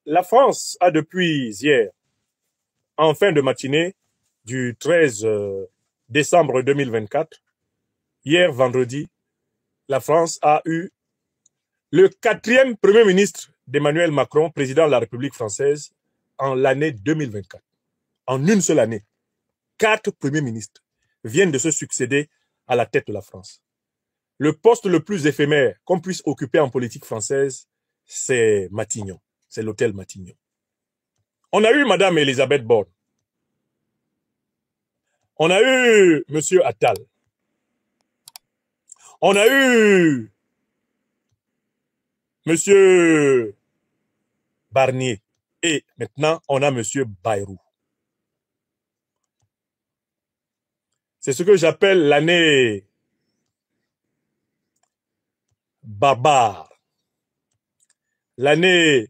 La France a depuis hier, en fin de matinée du 13 décembre 2024, hier vendredi, la France a eu le 4e Premier ministre d'Emmanuel Macron, président de la République française, en l'année 2024. En une seule année, 4 premiers ministres viennent de se succéder à la tête de la France. Le poste le plus éphémère qu'on puisse occuper en politique française, c'est Matignon. C'est l'hôtel Matignon. On a eu Madame Elisabeth Borne. On a eu Monsieur Attal. On a eu Monsieur Barnier. Et maintenant, on a Monsieur Bayrou. C'est ce que j'appelle l'année barbare. L'année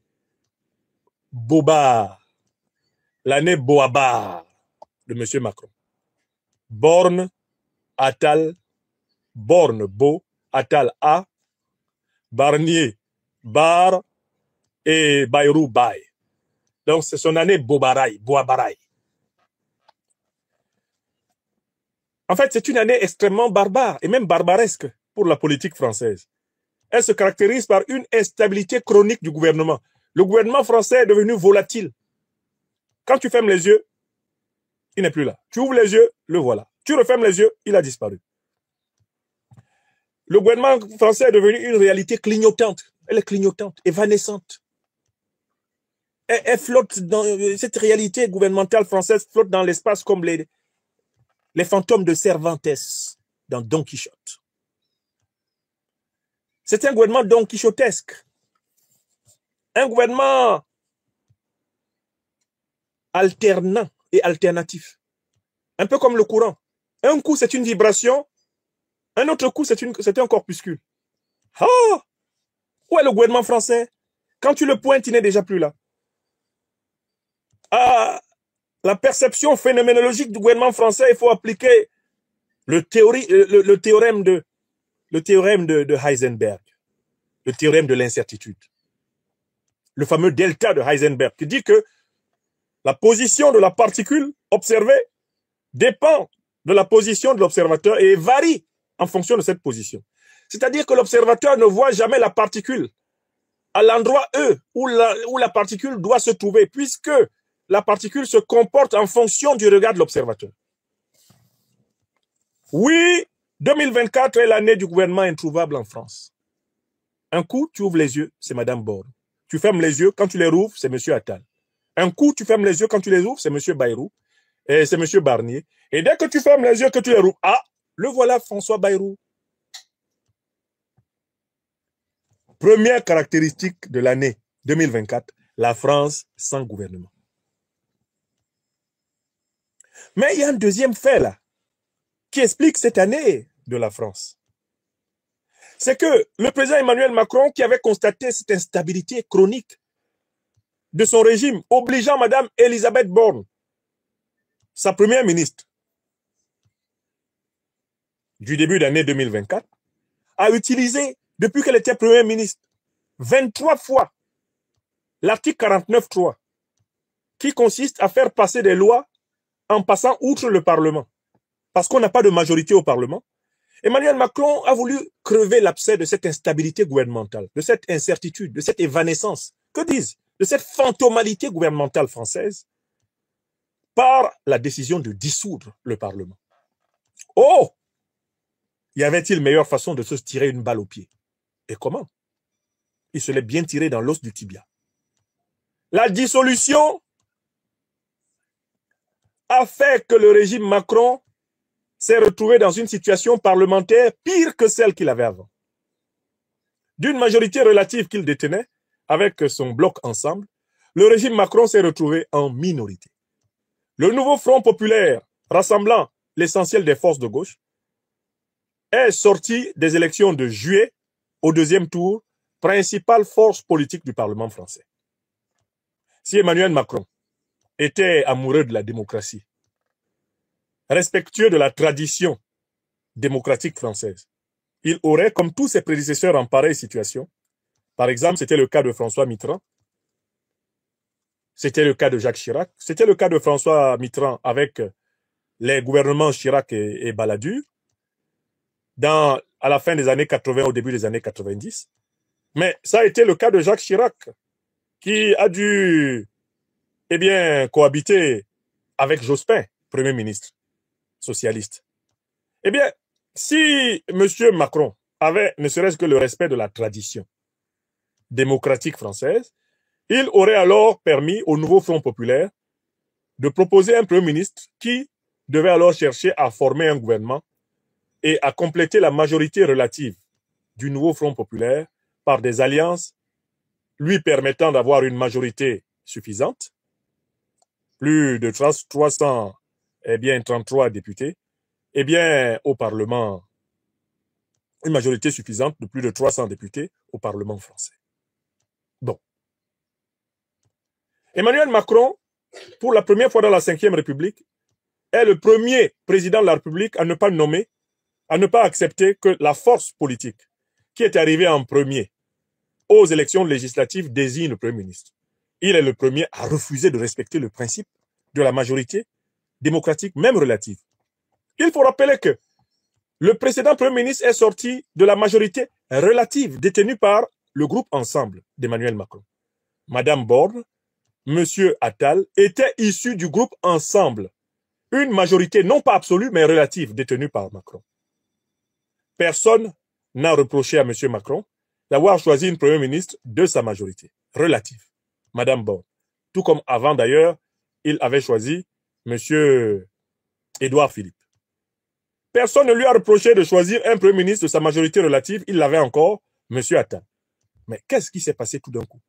bobard. L'année boabar de M. Macron. Borne, Attal, Borne, Beau, Attal, A, Barnier, Bar et Bayrou, Bay. Donc, c'est son année bobaraï, boabaraï. En fait, c'est une année extrêmement barbare et même barbaresque pour la politique française. Elle se caractérise par une instabilité chronique du gouvernement. Le gouvernement français est devenu volatile. Quand tu fermes les yeux, il n'est plus là. Tu ouvres les yeux, le voilà. Tu refermes les yeux, il a disparu. Le gouvernement français est devenu une réalité clignotante. Elle est clignotante, évanescente. Elle flotte dans cette réalité gouvernementale française flotte dans l'espace comme les fantômes de Cervantes dans Don Quichotte. C'est un gouvernement don quichotesque. Un gouvernement alternant et alternatif. Un peu comme le courant. Un coup, c'est une vibration. Un autre coup, c'est un corpuscule. Ah! Où est le gouvernement français? Quand tu le pointes, il n'est déjà plus là. À la perception phénoménologique du gouvernement français, il faut appliquer le théorème de Heisenberg, le théorème de l'incertitude. Le fameux delta de Heisenberg qui dit que la position de la particule observée dépend de la position de l'observateur et varie en fonction de cette position. C'est-à-dire que l'observateur ne voit jamais la particule à l'endroit E où la particule doit se trouver, puisque la particule se comporte en fonction du regard de l'observateur. Oui, 2024 est l'année du gouvernement introuvable en France. Un coup, tu ouvres les yeux, c'est Madame Borne. Tu fermes les yeux, quand tu les rouvres, c'est Monsieur Attal. Un coup, tu fermes les yeux, quand tu les ouvres, c'est Monsieur Bayrou. Et c'est Monsieur Barnier. Et dès que tu fermes les yeux, que tu les rouvres, ah, le voilà, François Bayrou. Première caractéristique de l'année 2024, la France sans gouvernement. Mais il y a un deuxième fait là, qui explique cette année de la France. C'est que le président Emmanuel Macron, qui avait constaté cette instabilité chronique de son régime, obligeant Madame Elisabeth Borne, sa première ministre, du début d'année 2024, a utilisé, depuis qu'elle était première ministre, 23 fois l'article 49.3, qui consiste à faire passer des lois en passant outre le Parlement. Parce qu'on n'a pas de majorité au Parlement. Emmanuel Macron a voulu crever l'abcès de cette instabilité gouvernementale, de cette incertitude, de cette évanescence, que disent, de cette fantomalité gouvernementale française, par la décision de dissoudre le Parlement. Oh! Y avait-il meilleure façon de se tirer une balle au pied? Et comment? Il se l'est bien tiré dans l'os du tibia. La dissolution a fait que le régime Macron s'est retrouvé dans une situation parlementaire pire que celle qu'il avait avant. D'une majorité relative qu'il détenait, avec son bloc ensemble, le régime Macron s'est retrouvé en minorité. Le nouveau Front populaire, rassemblant l'essentiel des forces de gauche, est sorti des élections de juillet au deuxième tour, principale force politique du Parlement français. Si Emmanuel Macron était amoureux de la démocratie, respectueux de la tradition démocratique française, il aurait, comme tous ses prédécesseurs en pareille situation, par exemple, c'était le cas de François Mitterrand, C'était le cas de Jacques Chirac. C'était le cas de François Mitterrand avec les gouvernements Chirac et Balladur à la fin des années 80, au début des années 90. Mais ça a été le cas de Jacques Chirac qui a dû cohabiter avec Jospin, Premier ministre socialiste. Eh bien, si M. Macron avait ne serait-ce que le respect de la tradition démocratique française, il aurait alors permis au nouveau Front populaire de proposer un Premier ministre qui devait alors chercher à former un gouvernement et à compléter la majorité relative du nouveau Front populaire par des alliances lui permettant d'avoir une majorité suffisante, plus de 33 députés, au Parlement, une majorité suffisante de plus de 300 députés au Parlement français. Bon. Emmanuel Macron, pour la première fois dans la Ve République, est le premier président de la République à ne pas nommer, à ne pas accepter que la force politique qui est arrivée en premier aux élections législatives désigne le Premier ministre. Il est le premier à refuser de respecter le principe de la majorité démocratique, même relative. Il faut rappeler que le précédent Premier ministre est sorti de la majorité relative détenue par le groupe Ensemble d'Emmanuel Macron. Madame Borne, Monsieur Attal étaient issus du groupe Ensemble, une majorité non pas absolue mais relative détenue par Macron. Personne n'a reproché à M. Macron d'avoir choisi une Premier ministre de sa majorité relative, Madame Borne. Tout comme avant d'ailleurs, il avait choisi M. Édouard Philippe. Personne ne lui a reproché de choisir un Premier ministre de sa majorité relative, il l'avait encore, M. Attal. Mais qu'est-ce qui s'est passé tout d'un coup?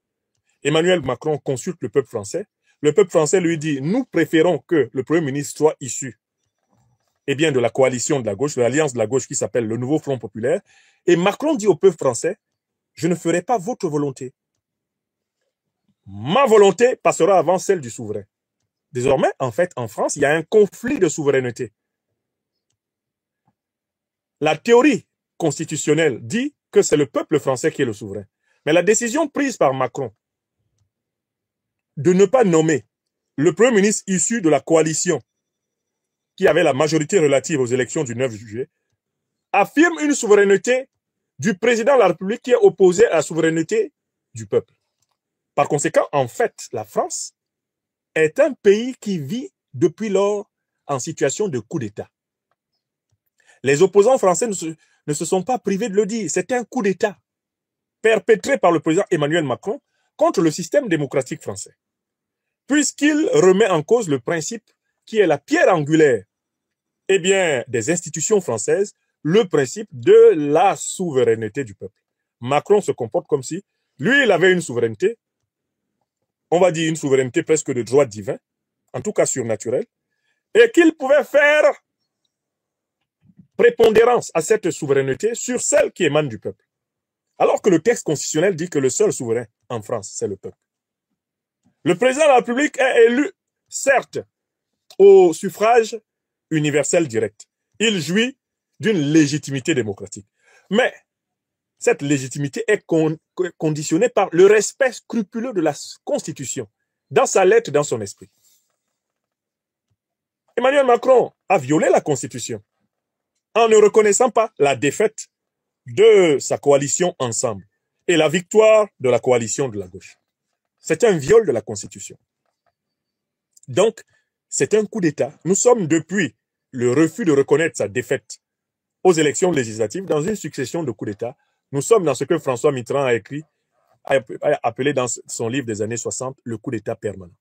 Emmanuel Macron consulte le peuple français. Le peuple français lui dit, nous préférons que le Premier ministre soit issu de la coalition de la gauche, de l'alliance de la gauche qui s'appelle le Nouveau Front populaire. Et Macron dit au peuple français, je ne ferai pas votre volonté. Ma volonté passera avant celle du souverain. Désormais, en fait, en France, il y a un conflit de souveraineté. La théorie constitutionnelle dit que c'est le peuple français qui est le souverain. Mais la décision prise par Macron de ne pas nommer le Premier ministre issu de la coalition qui avait la majorité relative aux élections du 9 juillet affirme une souveraineté du président de la République qui est opposée à la souveraineté du peuple. Par conséquent, en fait, la France est un pays qui vit depuis lors en situation de coup d'État. Les opposants français ne se sont pas privés de le dire. C'est un coup d'État perpétré par le président Emmanuel Macron contre le système démocratique français. Puisqu'il remet en cause le principe qui est la pierre angulaire des institutions françaises, le principe de la souveraineté du peuple. Macron se comporte comme si, lui, il avait une souveraineté, on va dire une souveraineté presque de droit divin, en tout cas surnaturel, et qu'il pouvait faire prépondérance à cette souveraineté sur celle qui émane du peuple. Alors que le texte constitutionnel dit que le seul souverain en France, c'est le peuple. Le président de la République est élu, certes, au suffrage universel direct. Il jouit d'une légitimité démocratique. Mais cette légitimité est conditionnée par le respect scrupuleux de la Constitution, dans sa lettre, dans son esprit. Emmanuel Macron a violé la Constitution en ne reconnaissant pas la défaite de sa coalition Ensemble et la victoire de la coalition de la gauche. C'est un viol de la Constitution. Donc, c'est un coup d'État. Nous sommes depuis le refus de reconnaître sa défaite aux élections législatives dans une succession de coups d'État. Nous sommes dans ce que François Mitterrand a écrit, a appelé dans son livre des années 60, le coup d'État permanent.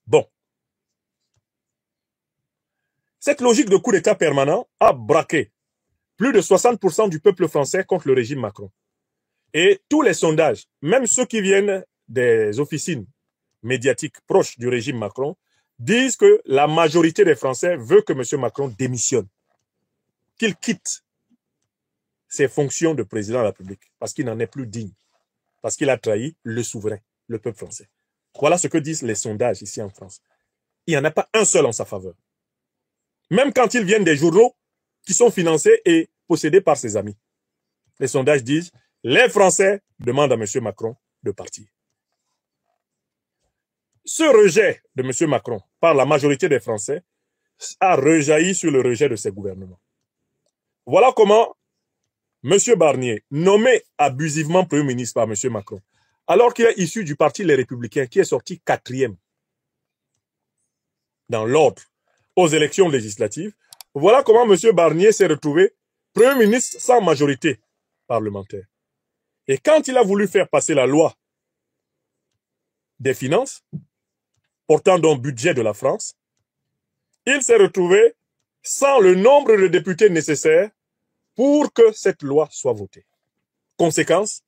Bon. Cette logique de coup d'État permanent a braqué plus de 60% du peuple français contre le régime Macron. Et tous les sondages, même ceux qui viennent des officines médiatiques proches du régime Macron, disent que la majorité des Français veut que M. Macron démissionne, qu'il quitte ses fonctions de président de la République, parce qu'il n'en est plus digne, parce qu'il a trahi le souverain, le peuple français. Voilà ce que disent les sondages ici en France. Il n'y en a pas un seul en sa faveur. Même quand ils viennent des journaux qui sont financés et possédés par ses amis. Les sondages disent, les Français demandent à M. Macron de partir. ce rejet de M. Macron par la majorité des Français a rejailli sur le rejet de ses gouvernements. Voilà comment M. Barnier, nommé abusivement Premier ministre par M. Macron, alors qu'il est issu du parti Les Républicains, qui est sorti 4e dans l'ordre aux élections législatives, voilà comment M. Barnier s'est retrouvé Premier ministre sans majorité parlementaire. Et quand il a voulu faire passer la loi des finances, portant donc budget de la France, il s'est retrouvé sans le nombre de députés nécessaires pour que cette loi soit votée. Conséquence,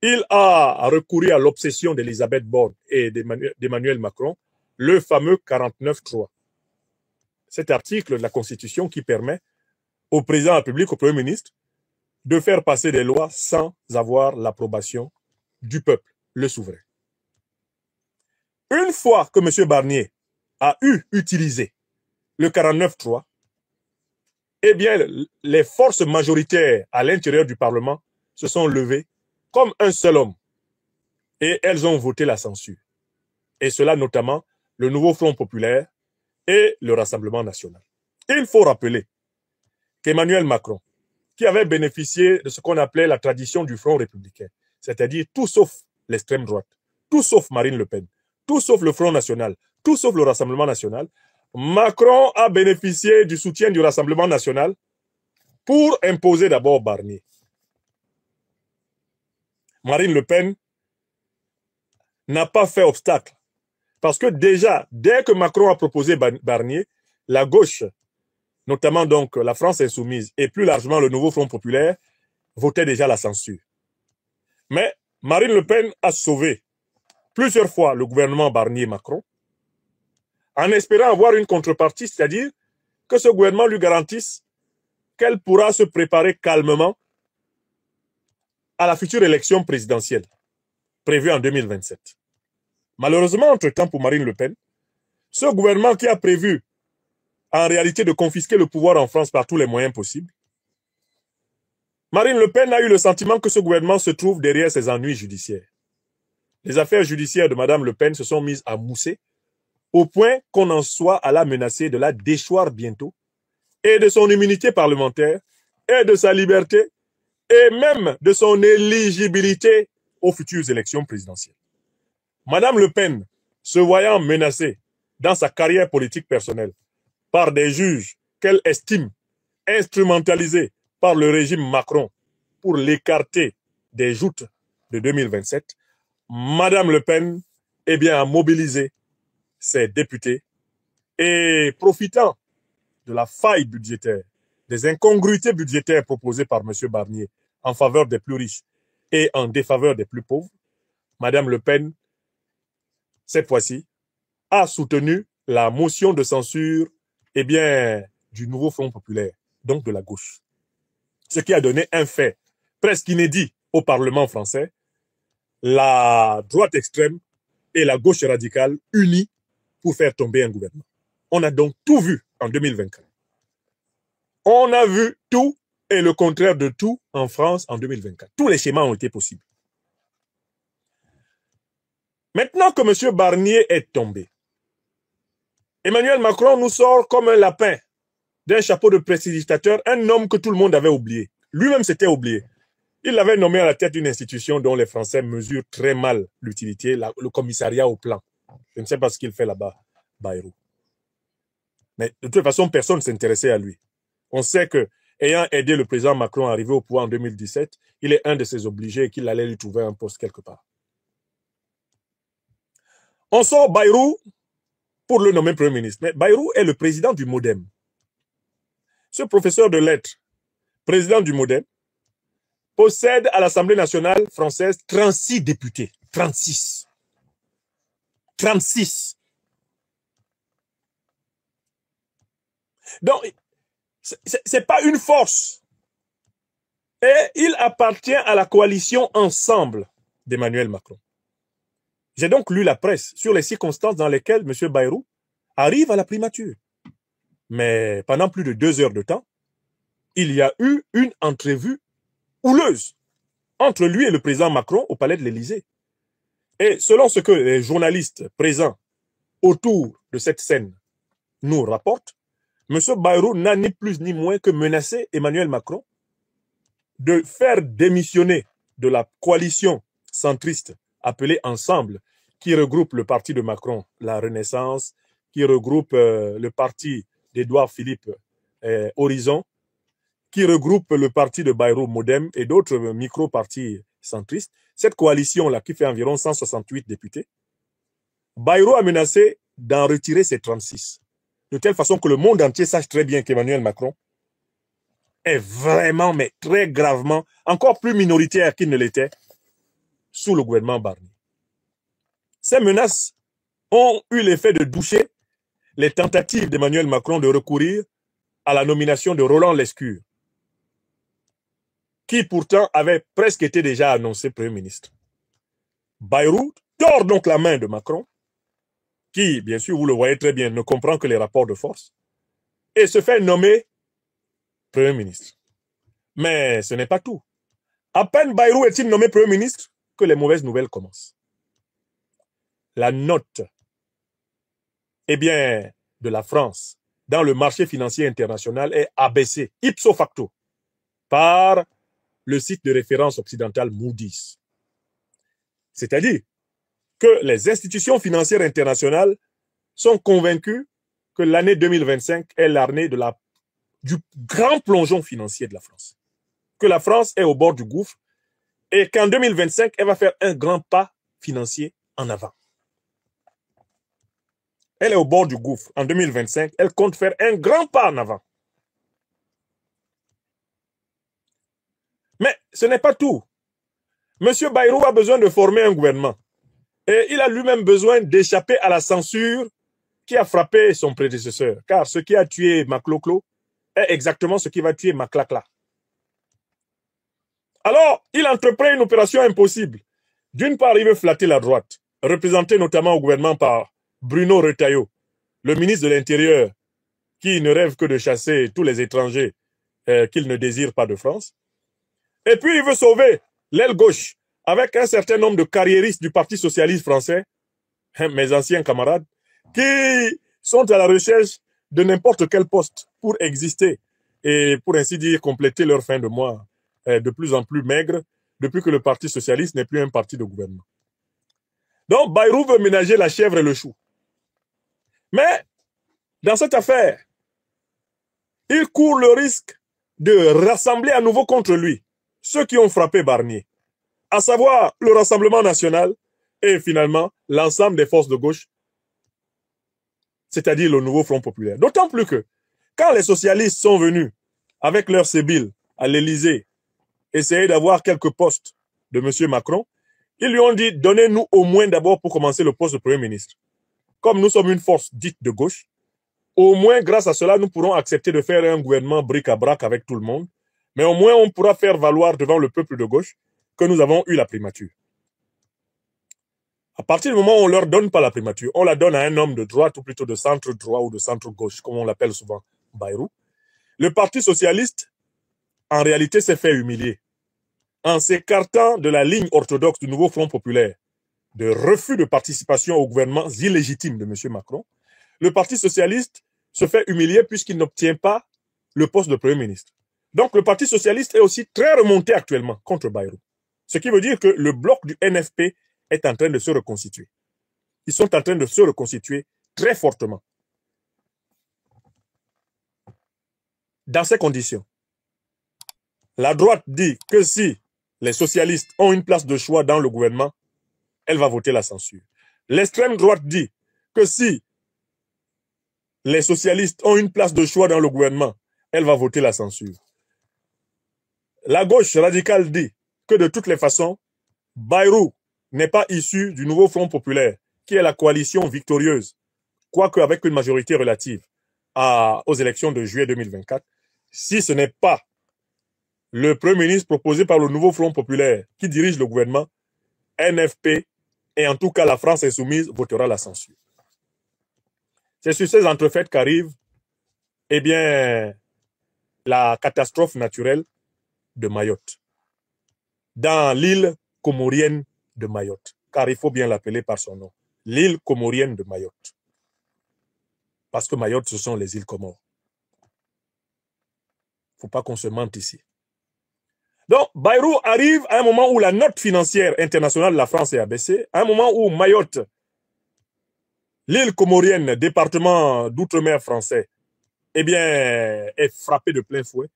il a recouru à l'obsession d'Elisabeth Borne et d'Emmanuel Macron, le fameux 49.3. Cet article de la Constitution qui permet au président de la République, au Premier ministre, de faire passer des lois sans avoir l'approbation du peuple, le souverain. Une fois que M. Barnier a utilisé le 49.3, eh bien, les forces majoritaires à l'intérieur du Parlement se sont levées comme un seul homme et elles ont voté la censure. Et cela notamment le nouveau Front populaire et le Rassemblement national. Il faut rappeler qu'Emmanuel Macron, qui avait bénéficié de ce qu'on appelait la tradition du Front républicain, c'est-à-dire tout sauf l'extrême droite, tout sauf Marine Le Pen, tout sauf le Front national, tout sauf le Rassemblement national, Macron a bénéficié du soutien du Rassemblement national pour imposer d'abord Barnier. Marine Le Pen n'a pas fait obstacle. Parce que déjà, dès que Macron a proposé Barnier, la gauche, notamment donc la France insoumise et plus largement le nouveau Front populaire, votait déjà la censure. Mais Marine Le Pen a sauvé plusieurs fois le gouvernement Barnier-Macron en espérant avoir une contrepartie, c'est-à-dire que ce gouvernement lui garantisse qu'elle pourra se préparer calmement à la future élection présidentielle prévue en 2027. Malheureusement, entre-temps pour Marine Le Pen, ce gouvernement qui a prévu en réalité de confisquer le pouvoir en France par tous les moyens possibles, Marine Le Pen a eu le sentiment que ce gouvernement se trouve derrière ses ennuis judiciaires. Les affaires judiciaires de Mme Le Pen se sont mises à mousser au point qu'on en soit à la menacer de la déchoir bientôt et de son immunité parlementaire et de sa liberté et même de son éligibilité aux futures élections présidentielles. Madame Le Pen, se voyant menacée dans sa carrière politique personnelle par des juges qu'elle estime instrumentalisés par le régime Macron pour l'écarter des joutes de 2027, Madame Le Pen a mobilisé ses députés et profitant de la faille budgétaire, des incongruités budgétaires proposées par M. Barnier en faveur des plus riches et en défaveur des plus pauvres, Madame Le Pen, cette fois-ci, a soutenu la motion de censure du nouveau Front populaire, donc de la gauche. Ce qui a donné un fait presque inédit au Parlement français, la droite extrême et la gauche radicale unies pour faire tomber un gouvernement. On a donc tout vu en 2024. On a vu tout et le contraire de tout en France en 2024. Tous les schémas ont été possibles. Maintenant que M. Barnier est tombé, Emmanuel Macron nous sort comme un lapin d'un chapeau de prestidigitateur, un homme que tout le monde avait oublié. Lui-même s'était oublié. Il l'avait nommé à la tête d'une institution dont les Français mesurent très mal l'utilité, le commissariat au plan. Je ne sais pas ce qu'il fait là-bas, Bayrou. Mais de toute façon, personne ne s'intéressait à lui. On sait que, ayant aidé le président Macron à arriver au pouvoir en 2017, il est un de ses obligés et qu'il allait lui trouver un poste quelque part. On sort Bayrou pour le nommer Premier ministre. Mais Bayrou est le président du MoDem. Ce professeur de lettres, président du MoDem, possède à l'Assemblée nationale française 36 députés. 36. 36. Donc, c'est pas une force. Et il appartient à la coalition Ensemble d'Emmanuel Macron. J'ai donc lu la presse sur les circonstances dans lesquelles M. Bayrou arrive à la primature. Mais pendant plus de 2 heures de temps, il y a eu une entrevue houleuse entre lui et le président Macron au palais de l'Élysée. Et selon ce que les journalistes présents autour de cette scène nous rapportent, M. Bayrou n'a ni plus ni moins que menacé Emmanuel Macron de faire démissionner de la coalition centriste appelée Ensemble, qui regroupe le parti de Macron, la Renaissance, qui regroupe le parti d'Édouard Philippe, Horizon, qui regroupe le parti de Bayrou, Modem, et d'autres micro-partis centristes. Cette coalition-là, qui fait environ 168 députés, Bayrou a menacé d'en retirer ses 36, de telle façon que le monde entier sache très bien qu'Emmanuel Macron est vraiment, mais très gravement, encore plus minoritaire qu'il ne l'était sous le gouvernement Barnier. Ces menaces ont eu l'effet de doucher les tentatives d'Emmanuel Macron de recourir à la nomination de Roland Lescure, qui pourtant avait presque été déjà annoncé Premier ministre. Bayrou tord donc la main de Macron, qui, bien sûr, vous le voyez très bien, ne comprend que les rapports de force, et se fait nommer Premier ministre. Mais ce n'est pas tout. À peine Bayrou est-il nommé Premier ministre que les mauvaises nouvelles commencent. La note, de la France dans le marché financier international est abaissée ipso facto par le site de référence occidental Moody's. C'est-à-dire que les institutions financières internationales sont convaincues que l'année 2025 est l'année du grand plongeon financier de la France. Que la France est au bord du gouffre et qu'en 2025, elle va faire un grand pas financier en avant. Elle est au bord du gouffre. En 2025, elle compte faire un grand pas en avant. Mais ce n'est pas tout. M. Bayrou a besoin de former un gouvernement. Et il a lui-même besoin d'échapper à la censure qui a frappé son prédécesseur. Car ce qui a tué Macloclo est exactement ce qui va tuer Maclacla. Alors, il entreprend une opération impossible. D'une part, il veut flatter la droite, représentée notamment au gouvernement par Bruno Retailleau, le ministre de l'Intérieur, qui ne rêve que de chasser tous les étrangers qu'il ne désire pas de France. Et puis, il veut sauver l'aile gauche avec un certain nombre de carriéristes du Parti socialiste français, mes anciens camarades, qui sont à la recherche de n'importe quel poste pour exister et, pour ainsi dire, compléter leur fin de mois de plus en plus maigre depuis que le Parti socialiste n'est plus un parti de gouvernement. Donc, Bayrou veut ménager la chèvre et le chou. Mais, dans cette affaire, il court le risque de rassembler à nouveau contre lui ceux qui ont frappé Barnier, à savoir le Rassemblement national et finalement l'ensemble des forces de gauche, c'est-à-dire le nouveau Front populaire. D'autant plus que, quand les socialistes sont venus avec leur sébile à l'Élysée essayer d'avoir quelques postes de M. Macron, ils lui ont dit, donnez-nous au moins d'abord pour commencer le poste de Premier ministre. Comme nous sommes une force dite de gauche, au moins grâce à cela, nous pourrons accepter de faire un gouvernement bric-à-brac avec tout le monde, mais au moins on pourra faire valoir devant le peuple de gauche que nous avons eu la primature. À partir du moment où on ne leur donne pas la primature, on la donne à un homme de droite ou plutôt de centre-droit ou de centre-gauche, comme on l'appelle souvent Bayrou. Le Parti socialiste, en réalité, s'est fait humilier. En s'écartant de la ligne orthodoxe du nouveau Front populaire, de refus de participation aux gouvernements illégitimes de M. Macron, le Parti socialiste se fait humilier puisqu'il n'obtient pas le poste de Premier ministre. Donc le Parti socialiste est aussi très remonté actuellement contre Bayrou. Ce qui veut dire que le bloc du NFP est en train de se reconstituer. Ils sont en train de se reconstituer très fortement. Dans ces conditions, la droite dit que si les socialistes ont une place de choix dans le gouvernement, elle va voter la censure. L'extrême droite dit que si les socialistes ont une place de choix dans le gouvernement, elle va voter la censure. La gauche radicale dit que de toutes les façons, Bayrou n'est pas issu du nouveau Front populaire, qui est la coalition victorieuse, quoique avec une majorité relative aux élections de juillet 2024, si ce n'est pas le Premier ministre proposé par le nouveau Front populaire qui dirige le gouvernement, NFP, et en tout cas la France insoumise, votera la censure. C'est sur ces entrefaites qu'arrive, la catastrophe naturelle de Mayotte, dans l'île comorienne de Mayotte. car il faut bien l'appeler par son nom, l'île comorienne de Mayotte. Parce que Mayotte, ce sont les îles Comores. Il ne faut pas qu'on se mente ici. Donc, Bayrou arrive à un moment où la note financière internationale de la France est abaissée, à un moment où Mayotte, l'île comorienne, département d'outre-mer français, eh bien, est frappé de plein fouet.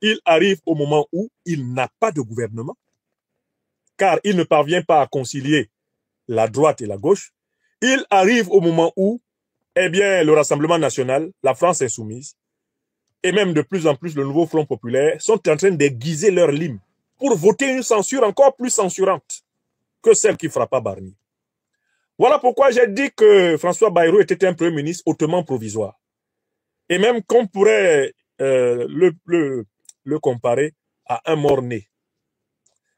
Il arrive au moment où il n'a pas de gouvernement, car il ne parvient pas à concilier la droite et la gauche. Il arrive au moment où, eh bien, le Rassemblement national, la France insoumise, et même de plus en plus le nouveau Front populaire sont en train d'aiguiser leur lime pour voter une censure encore plus censurante que celle qui frappa Barnier. Voilà pourquoi j'ai dit que François Bayrou était un Premier ministre hautement provisoire. Et même qu'on pourrait le comparer à un mort-né.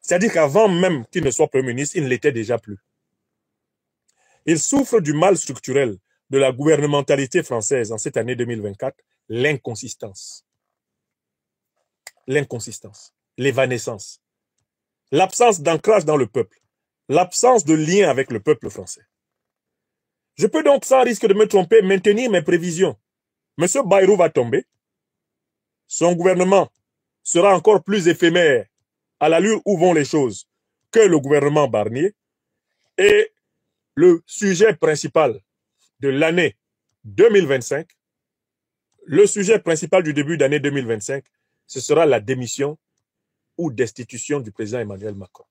C'est-à-dire qu'avant même qu'il ne soit Premier ministre, il ne l'était déjà plus. Il souffre du mal structurel de la gouvernementalité française en cette année 2024, l'inconsistance. L'inconsistance, l'évanescence, l'absence d'ancrage dans le peuple, l'absence de lien avec le peuple français. Je peux donc, sans risque de me tromper, maintenir mes prévisions. M. Bayrou va tomber. Son gouvernement sera encore plus éphémère à l'allure où vont les choses que le gouvernement Barnier. Et le sujet principal de l'année 2025, le sujet principal du début d'année 2025, ce sera la démission ou destitution du président Emmanuel Macron.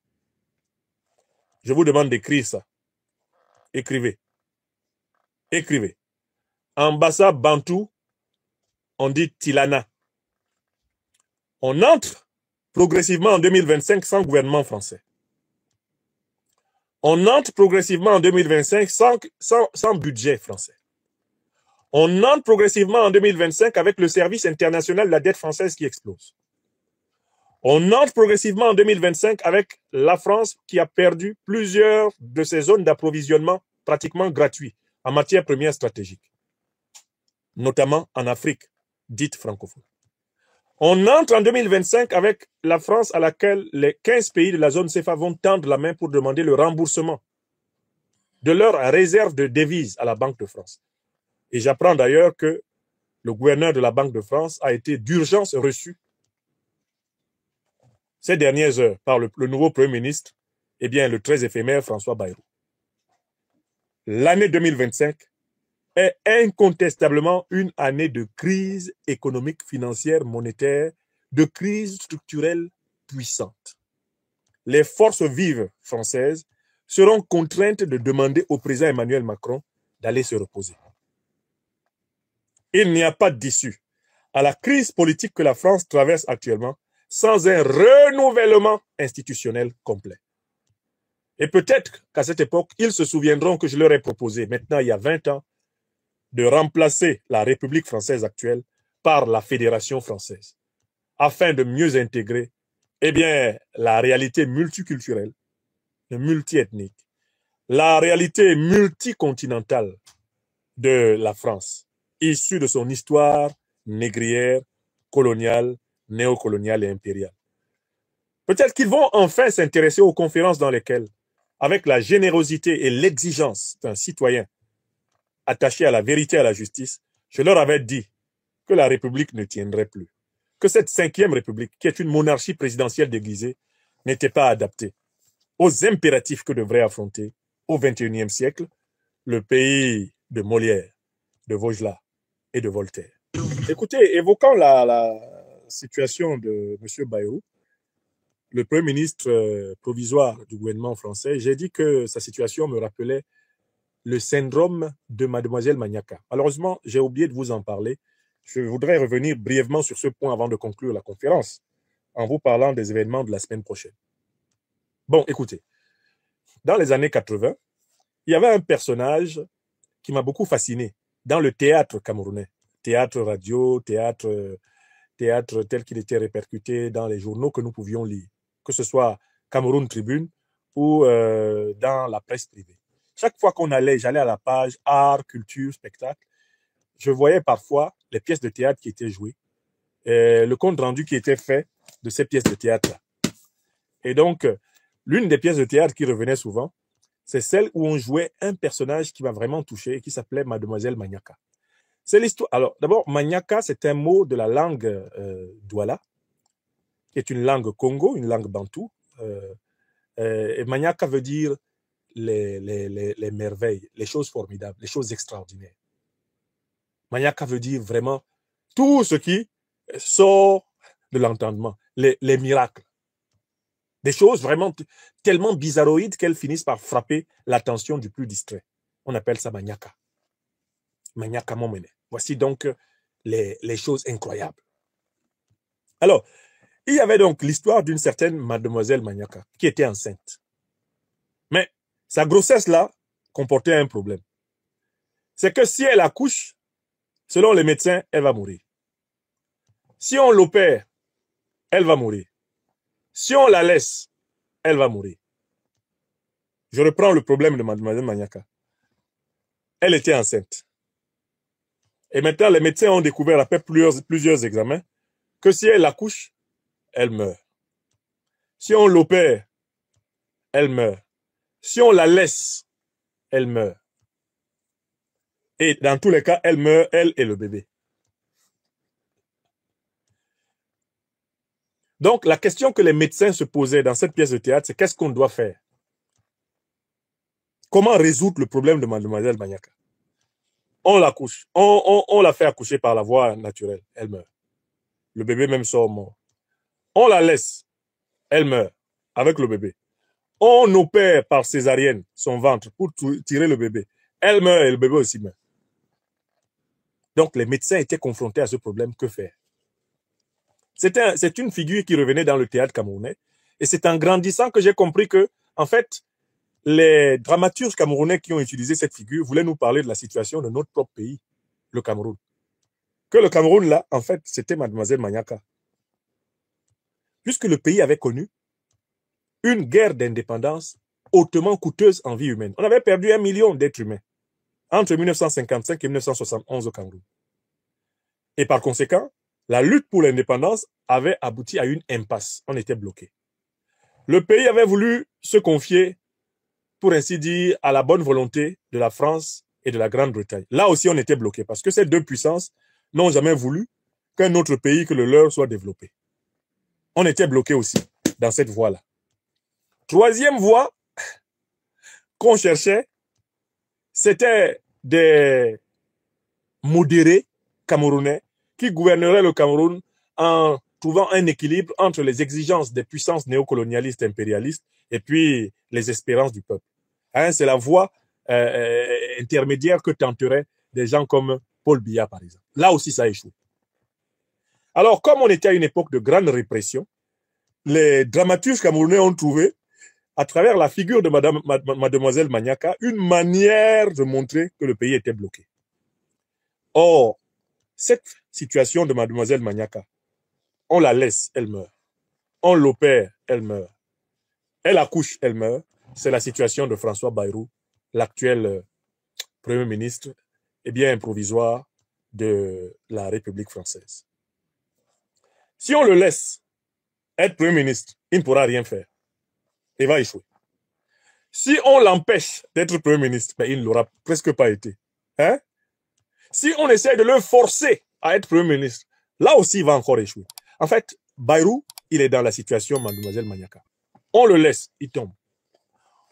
Je vous demande d'écrire ça. Écrivez. Écrivez. En Bassa Bantou, on dit Tilana. On entre progressivement en 2025 sans gouvernement français. On entre progressivement en 2025 sans budget français. On entre progressivement en 2025 avec le service international de la dette française qui explose. On entre progressivement en 2025 avec la France qui a perdu plusieurs de ses zones d'approvisionnement pratiquement gratuits en matière première stratégique, notamment en Afrique, dite francophone. On entre en 2025 avec la France à laquelle les 15 pays de la zone CFA vont tendre la main pour demander le remboursement de leur réserve de devises à la Banque de France. Et j'apprends d'ailleurs que le gouverneur de la Banque de France a été d'urgence reçu ces dernières heures par le nouveau Premier ministre, eh bien le très éphémère François Bayrou. L'année 2025 est incontestablement une année de crise économique, financière, monétaire, de crise structurelle puissante. Les forces vives françaises seront contraintes de demander au président Emmanuel Macron d'aller se reposer. Il n'y a pas d'issue à la crise politique que la France traverse actuellement sans un renouvellement institutionnel complet. Et peut-être qu'à cette époque, ils se souviendront que je leur ai proposé, maintenant il y a 20 ans, de remplacer la République française actuelle par la Fédération française, afin de mieux intégrer eh bien, la réalité multiculturelle, multiethnique, la réalité multicontinentale de la France, issue de son histoire négrière, coloniale, néocoloniale et impériale. Peut-être qu'ils vont enfin s'intéresser aux conférences dans lesquelles, avec la générosité et l'exigence d'un citoyen attaché à la vérité et à la justice, je leur avais dit que la République ne tiendrait plus, que cette 5e République, qui est une monarchie présidentielle déguisée, n'était pas adaptée aux impératifs que devrait affronter au XXIe siècle le pays de Molière, de Vaugelas et de Voltaire. Écoutez, évoquant la situation de M. Bayrou, le Premier ministre provisoire du gouvernement français, j'ai dit que sa situation me rappelait le syndrome de Mademoiselle Maniaca. Malheureusement, j'ai oublié de vous en parler. Je voudrais revenir brièvement sur ce point avant de conclure la conférence, en vous parlant des événements de la semaine prochaine. Bon, écoutez, dans les années 80, il y avait un personnage qui m'a beaucoup fasciné dans le théâtre camerounais. Théâtre radio, théâtre tel qu'il était répercuté dans les journaux que nous pouvions lire, que ce soit Cameroun Tribune ou dans la presse privée. Chaque fois qu'on allait, j'allais à la page art, culture, spectacle, je voyais parfois les pièces de théâtre qui étaient jouées, le compte rendu qui était fait de ces pièces de théâtre-là. Et donc, l'une des pièces de théâtre qui revenait souvent, c'est celle où on jouait un personnage qui m'a vraiment touché et qui s'appelait Mademoiselle Maniaka. C'est l'histoire. Alors, d'abord, Maniaka, c'est un mot de la langue Douala, qui est une langue Congo, une langue bantou. Et Maniaka veut dire les merveilles, les choses formidables, les choses extraordinaires. Maniaka veut dire vraiment tout ce qui sort de l'entendement, les miracles. Des choses vraiment tellement bizarroïdes qu'elles finissent par frapper l'attention du plus distrait. On appelle ça Maniaka. Maniaka Momene. Voici donc les choses incroyables. Alors, il y avait donc l'histoire d'une certaine Mademoiselle Maniaka qui était enceinte. Mais sa grossesse-là comportait un problème. C'est que si elle accouche, selon les médecins, elle va mourir. Si on l'opère, elle va mourir. Si on la laisse, elle va mourir. Je reprends le problème de Mademoiselle Maniaka. Elle était enceinte. Et maintenant, les médecins ont découvert, après plusieurs examens, que si elle accouche, elle meurt. Si on l'opère, elle meurt. Si on la laisse, elle meurt. Et dans tous les cas, elle meurt, elle et le bébé. Donc, la question que les médecins se posaient dans cette pièce de théâtre, c'est qu'est-ce qu'on doit faire? Comment résoudre le problème de Mademoiselle Maniaka? On l'accouche. On la fait accoucher par la voie naturelle. Elle meurt. Le bébé même sort mort. On la laisse. Elle meurt avec le bébé. On opère par césarienne son ventre pour tirer le bébé. Elle meurt et le bébé aussi meurt. Donc, les médecins étaient confrontés à ce problème. Que faire? C'est une figure qui revenait dans le théâtre camerounais. Et c'est en grandissant que j'ai compris que, en fait, les dramaturges camerounais qui ont utilisé cette figure voulaient nous parler de la situation de notre propre pays, le Cameroun. Que le Cameroun, là, en fait, c'était Mademoiselle Maniaka. Puisque le pays avait connu une guerre d'indépendance hautement coûteuse en vie humaine. On avait perdu 1 million d'êtres humains entre 1955 et 1971 au Cameroun. Et par conséquent, la lutte pour l'indépendance avait abouti à une impasse. On était bloqué. Le pays avait voulu se confier, pour ainsi dire, à la bonne volonté de la France et de la Grande-Bretagne. Là aussi, on était bloqué parce que ces deux puissances n'ont jamais voulu qu'un autre pays que le leur soit développé. On était bloqué aussi dans cette voie-là. Troisième voie qu'on cherchait, c'était des modérés camerounais qui gouverneraient le Cameroun en trouvant un équilibre entre les exigences des puissances néocolonialistes impérialistes et puis les espérances du peuple. Hein, c'est la voie intermédiaire que tenteraient des gens comme Paul Biya, par exemple. Là aussi, ça a échoué. Alors, comme on était à une époque de grande répression, les dramaturges camerounais ont trouvé, à travers la figure de Mademoiselle Maniaka, une manière de montrer que le pays était bloqué. Or, cette situation de Mademoiselle Maniaka, on la laisse, elle meurt. On l'opère, elle meurt. Elle accouche, elle meurt. C'est la situation de François Bayrou, l'actuel Premier ministre, et bien provisoire de la République française. Si on le laisse être Premier ministre, il ne pourra rien faire. Il va échouer. Si on l'empêche d'être Premier ministre, ben, il ne l'aura presque pas été. Hein? Si on essaie de le forcer à être Premier ministre, là aussi, il va encore échouer. En fait, Bayrou, il est dans la situation Mademoiselle Maniaka. On le laisse, il tombe.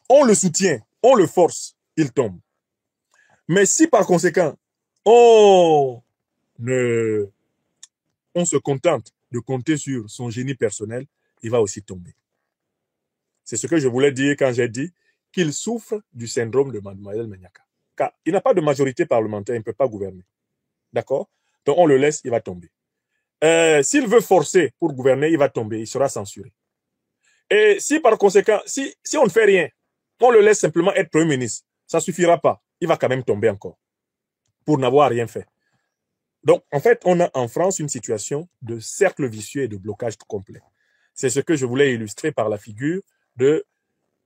On le soutient, on le force, il tombe. Mais si par conséquent, on se contente de compter sur son génie personnel, il va aussi tomber. C'est ce que je voulais dire quand j'ai dit qu'il souffre du syndrome de Mademoiselle Maniaka. Car il n'a pas de majorité parlementaire, il ne peut pas gouverner. D'accord? Donc on le laisse, il va tomber. S'il veut forcer pour gouverner, il va tomber, il sera censuré. Et si par conséquent, si on ne fait rien, on le laisse simplement être Premier ministre, ça ne suffira pas. Il va quand même tomber encore pour n'avoir rien fait. Donc, en fait, on a en France une situation de cercle vicieux et de blocage tout complet. C'est ce que je voulais illustrer par la figure de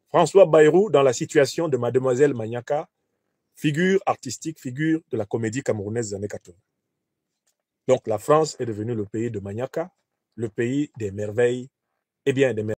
François Bayrou dans la situation de Mademoiselle Maniaka, figure artistique, figure de la comédie camerounaise des années 80. Donc, la France est devenue le pays de Maniaka, le pays des merveilles, et bien des merveilles.